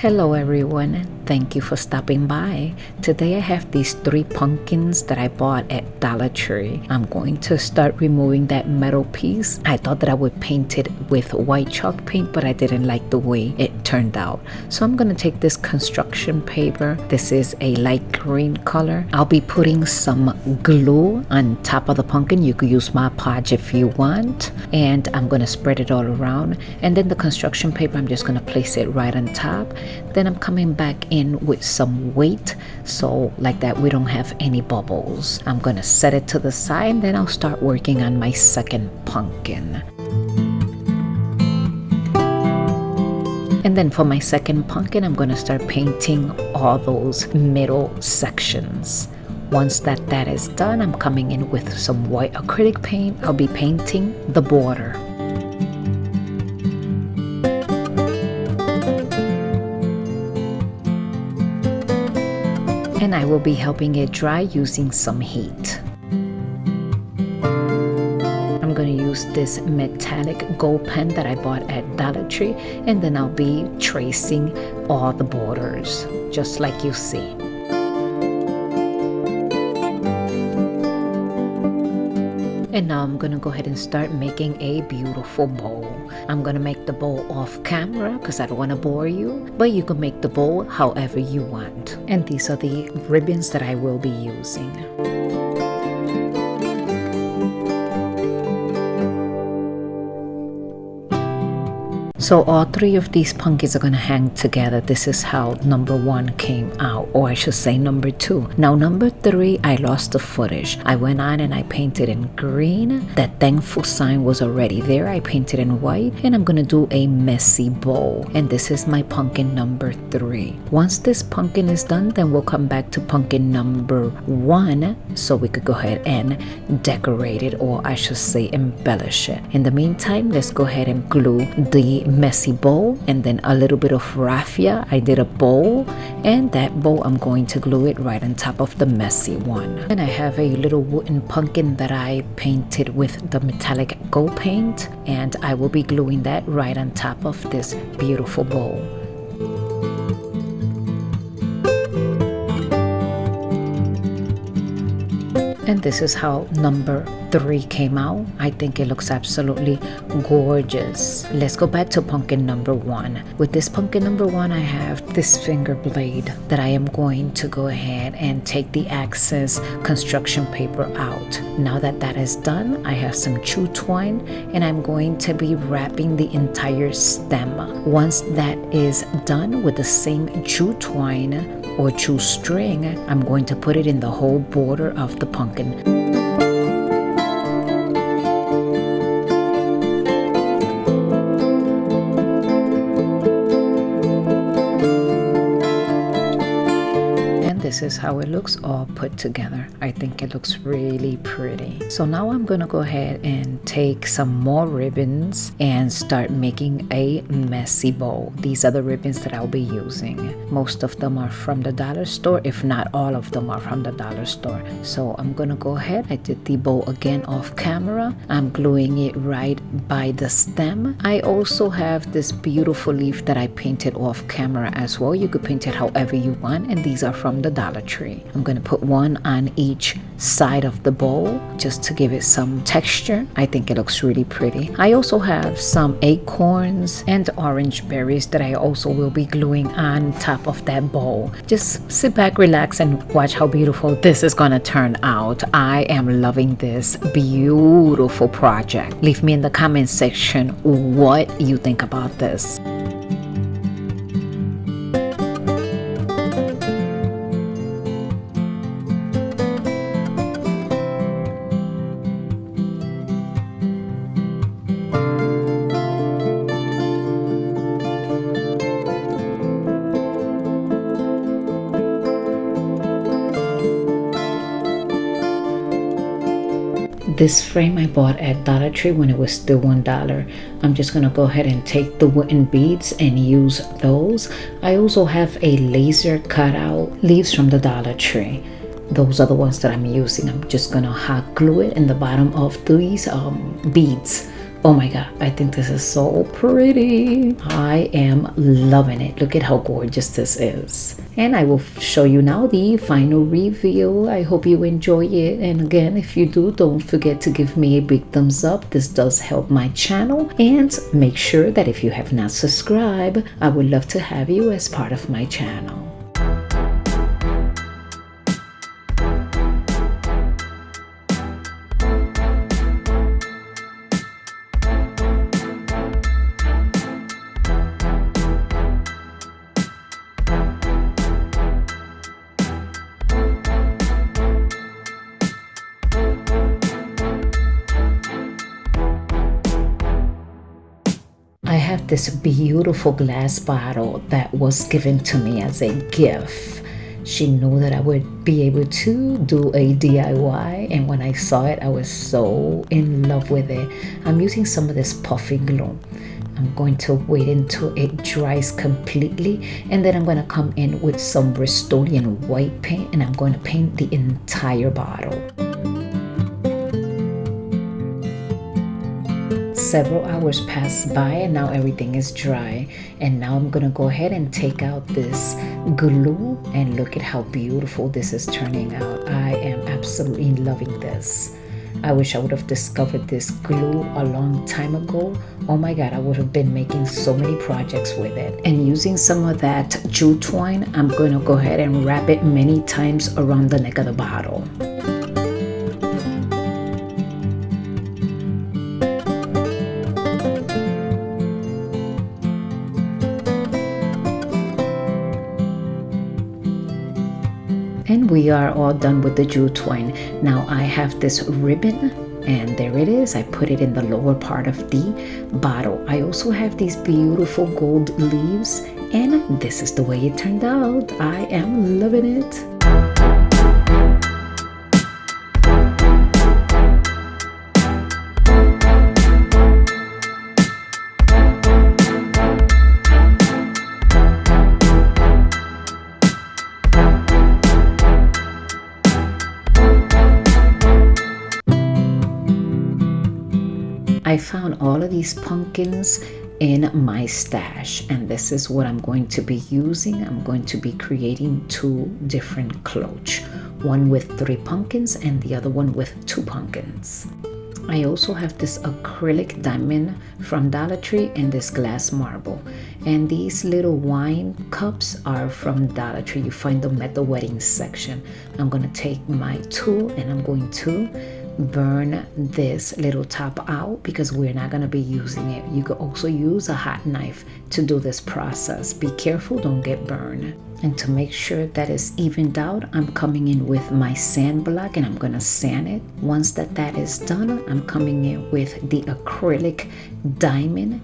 Hello everyone, thank you for stopping by. Today I have these 3 pumpkins that I bought at Dollar Tree. I'm going to start removing that metal piece. I thought that I would paint it with white chalk paint, but I didn't like the way it turned out. So I'm going to take this construction paper. This is a light green color. I'll be putting some glue on top of the pumpkin. You could use Mod Podge if you want. And I'm going to spread it all around. And then the construction paper, I'm just going to place it right on top. Then I'm coming back in with some weight, so like that we don't have any bubbles. I'm gonna set it to the side, and then I'll start working on my second pumpkin. And then for my second pumpkin, I'm gonna start painting all those middle sections. Once that is done, I'm coming in with some white acrylic paint. I'll be painting the border. And I will be helping it dry using some heat. I'm going to use this metallic gold pen that I bought at Dollar Tree, and then I'll be tracing all the borders just like you see. And now I'm gonna go ahead and start making a beautiful bow. I'm gonna make the bow off camera because I don't want to bore you, but you can make the bow however you want. And these are the ribbons that I will be using. So all 3 of these pumpkins are going to hang together. This is how number 1 came out, or I should say number 2. Now number 3, I lost the footage. I went on and I painted in green. That thankful sign was already there. I painted in white, and I'm going to do a messy bow. And this is my pumpkin number 3. Once this pumpkin is done, then we'll come back to pumpkin number 1 so we could go ahead and decorate it, or I should say embellish it. In the meantime, let's go ahead and glue the messy bow, and then a little bit of raffia. I did a bow, and that bow I'm going to glue it right on top of the messy one. And I have a little wooden pumpkin that I painted with the metallic gold paint, and I will be gluing that right on top of this beautiful bow. And this is how number 3 came out. I think it looks absolutely gorgeous. Let's go back to pumpkin number 1. With this pumpkin number 1, I have this finger blade that I am going to go ahead and take the excess construction paper out. Now that is done, I have some chew twine, and I'm going to be wrapping the entire stem. Once that is done with the same chew twine or chew string, I'm going to put it in the whole border of the pumpkin. This is how it looks all put together. I think it looks really pretty. So now I'm gonna go ahead and take some more ribbons and start making a messy bow. These are the ribbons that I'll be using. Most of them are from the dollar store, if not all of them are from the dollar store. So I'm gonna go ahead. I did the bow again off camera. I'm gluing it right by the stem. I also have this beautiful leaf that I painted off camera as well. You could paint it however you want, and these are from the Dollar Tree. I'm going to put one on each side of the bowl just to give it some texture. I think it looks really pretty. I also have some acorns and orange berries that I also will be gluing on top of that bowl. Just sit back, relax, and watch how beautiful this is going to turn out. I am loving this beautiful project. Leave me in the comment section what you think about this. This frame I bought at Dollar Tree when it was still $1. I'm just gonna go ahead and take the wooden beads and use those. I also have a laser cutout leaves from the Dollar Tree. Those are the ones that I'm using. I'm just gonna hot glue it in the bottom of these beads Oh my god, I think this is so pretty. I am loving it. Look at how gorgeous this is. And I will show you now the final review. I hope you enjoy it. And again, if you do, don't forget to give me a big thumbs up. This does help my channel. And make sure that if you have not subscribed, I would love to have you as part of my channel. I have this beautiful glass bottle that was given to me as a gift. She knew that I would be able to do a DIY, and when I saw it, I was so in love with it. I'm using some of this puffy glue. I'm going to wait until it dries completely, and then I'm going to come in with some Bristolian white paint, and I'm going to paint the entire bottle. Several hours passed by and now everything is dry, and now I'm gonna go ahead and take out this glue, and look at how beautiful this is turning out. I am absolutely loving this. I wish I would have discovered this glue a long time ago. Oh my god, I would have been making so many projects with it. And using some of that jute twine, I'm gonna go ahead and wrap it many times around the neck of the bottle. And we are all done with the jute twine. Now I have this ribbon, and there it is. I put it in the lower part of the bottle. I also have these beautiful gold leaves, and this is the way it turned out. I am loving it. I found all of these pumpkins in my stash, and this is what I'm going to be using. I'm going to be creating 2 different cloches, one with 3 pumpkins and the other one with 2 pumpkins. I also have this acrylic diamond from Dollar Tree and this glass marble, and these little wine cups are from Dollar Tree. You find them at the wedding section. I'm going to take my tool and I'm going to burn this little top out because we're not going to be using it. You could also use a hot knife to do this process. Be careful, don't get burned. And to make sure that it's evened out, I'm coming in with my sand block and I'm going to sand it. Once that is done, I'm coming in with the acrylic diamond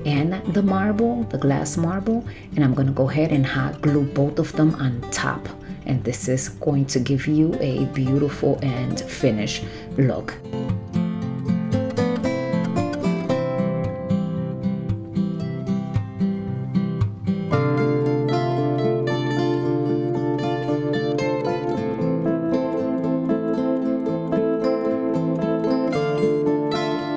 and the marble, the glass marble, and I'm going to go ahead and hot glue both of them on top. And this is going to give you a beautiful and finished look.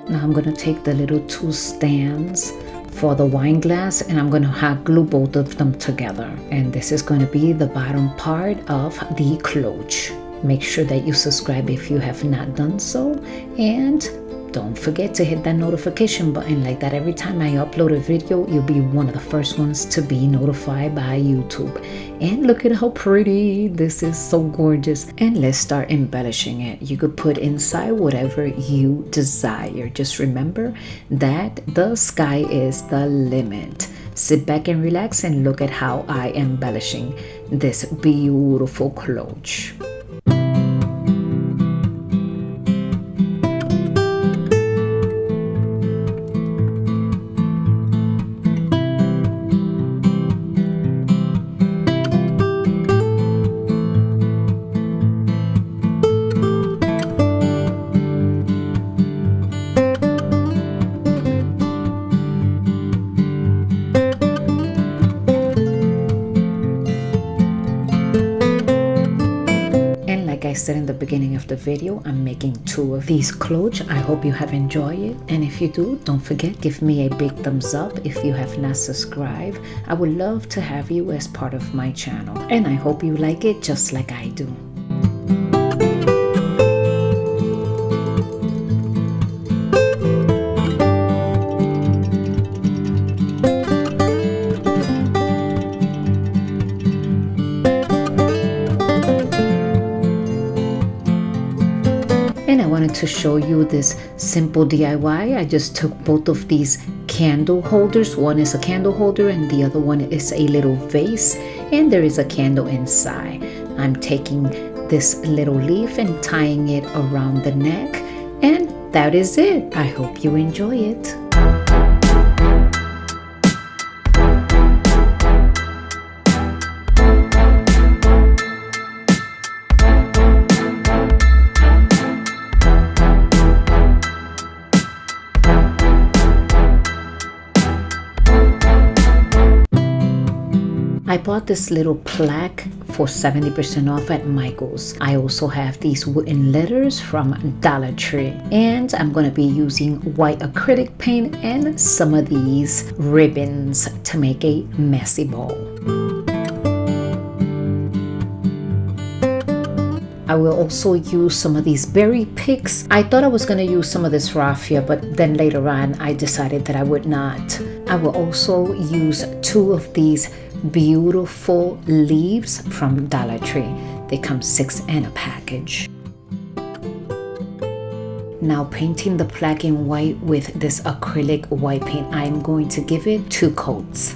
Now I'm going to take the little 2 stands for the wine glass, and I'm going to hot glue both of them together, and this is going to be the bottom part of the cloche. Make sure that you subscribe if you have not done so, and don't forget to hit that notification button. Like that, every time I upload a video, you'll be one of the first ones to be notified by YouTube. And look at how pretty this is. So gorgeous. And let's start embellishing it. You could put inside whatever you desire. Just remember that the sky is the limit. Sit back and relax and look at how I am embellishing this beautiful cloche. I said in the beginning of the video, I'm making 2 of these cloches. I hope you have enjoyed it. And if you do, don't forget, give me a big thumbs up if you have not subscribed. I would love to have you as part of my channel. And I hope you like it just like I do. And I wanted to show you this simple DIY. I just took both of these candle holders. One is a candle holder and the other one is a little vase, and there is a candle inside. I'm taking this little leaf and tying it around the neck, and that is it. I hope you enjoy it. I bought this little plaque for 70% off at Michael's. I also have these wooden letters from Dollar Tree. And I'm going to be using white acrylic paint and some of these ribbons to make a messy bow. I will also use some of these berry picks. I thought I was going to use some of this raffia, but then later on I decided that I would not. I will also use 2 of these beautiful leaves from Dollar Tree. They come 6 in a package. Now painting the plaque in white with this acrylic white paint, I'm going to give it 2 coats.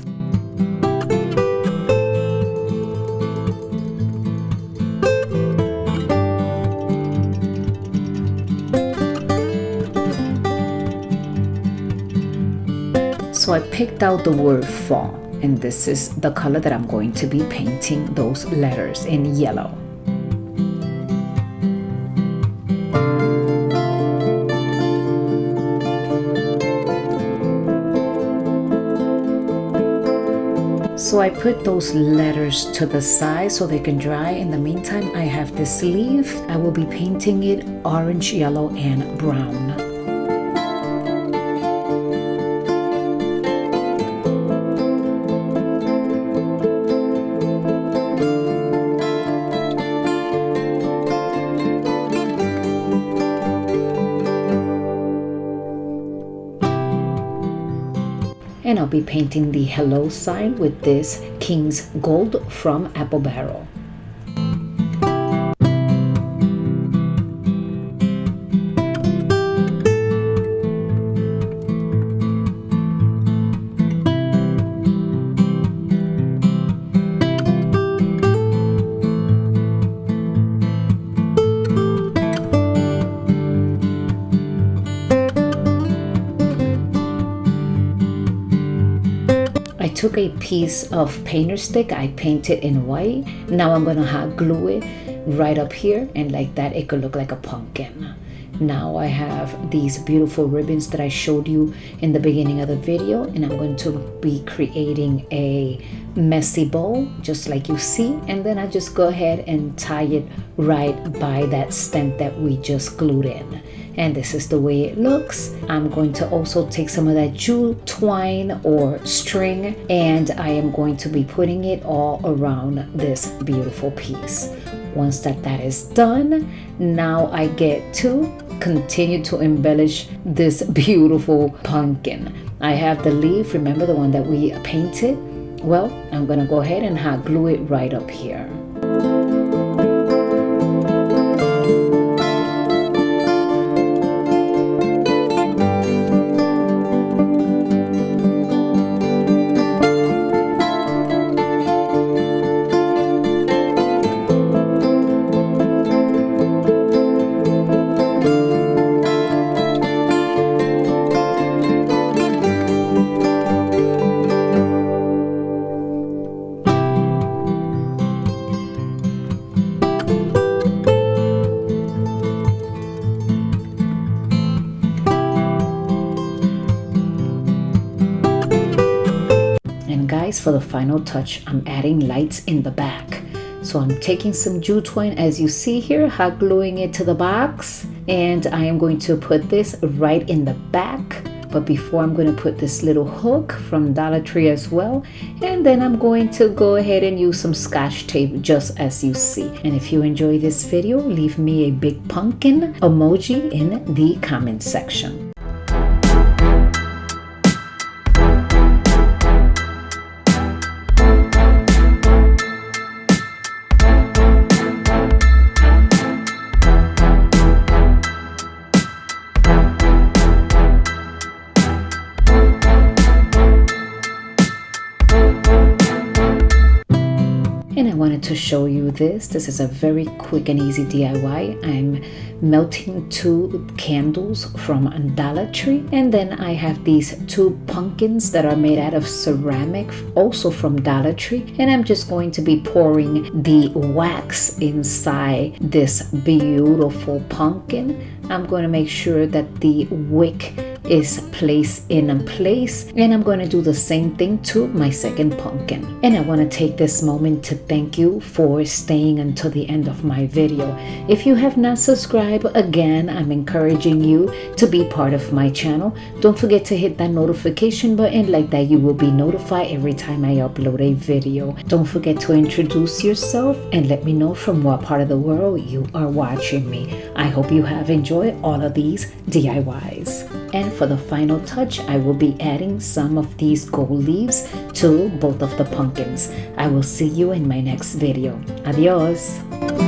So I picked out the word fall, and this is the color that I'm going to be painting those letters in yellow. So I put those letters to the side so they can dry. In the meantime, I have this leaf. I will be painting it orange, yellow, and brown. And I'll be painting the hello sign with this King's Gold from Apple Barrel. I took a piece of painter stick, I painted in white. Now I'm gonna hot glue it right up here, and like that it could look like a pumpkin. Now I have these beautiful ribbons that I showed you in the beginning of the video, and I'm going to be creating a messy bow just like you see, and then I just go ahead and tie it right by that stem that we just glued in. And this is the way it looks. I'm going to also take some of that jewel twine or string, and I am going to be putting it all around this beautiful piece. Once that is done, now I get to continue to embellish this beautiful pumpkin. I have the leaf, remember the one that we painted? Well, I'm gonna go ahead and hot glue it right up here. Guys, for the final touch, I'm adding lights in the back. So I'm taking some jute twine, as you see here, hot gluing it to the box, and I am going to put this right in the back. But before, I'm going to put this little hook from Dollar Tree as well, and then I'm going to go ahead and use some Scotch tape just as you see. And if you enjoy this video, leave me a big pumpkin emoji in the comment section. And I wanted to show you this. This is a very quick and easy DIY. I'm melting 2 candles from Dollar Tree. And then I have these 2 pumpkins that are made out of ceramic, also from Dollar Tree. And I'm just going to be pouring the wax inside this beautiful pumpkin. I'm going to make sure that the wick is placed in place, and I'm going to do the same thing to my second pumpkin. And I want to take this moment to thank you for staying until the end of my video. If you have not subscribed, again, I'm encouraging you to be part of my channel. Don't forget to hit that notification button, like that you will be notified every time I upload a video. Don't forget to introduce yourself and let me know from what part of the world you are watching me. I hope you have enjoyed all of these DIYs. And for the final touch, I will be adding some of these gold leaves to both of the pumpkins. I will see you in my next video. Adios!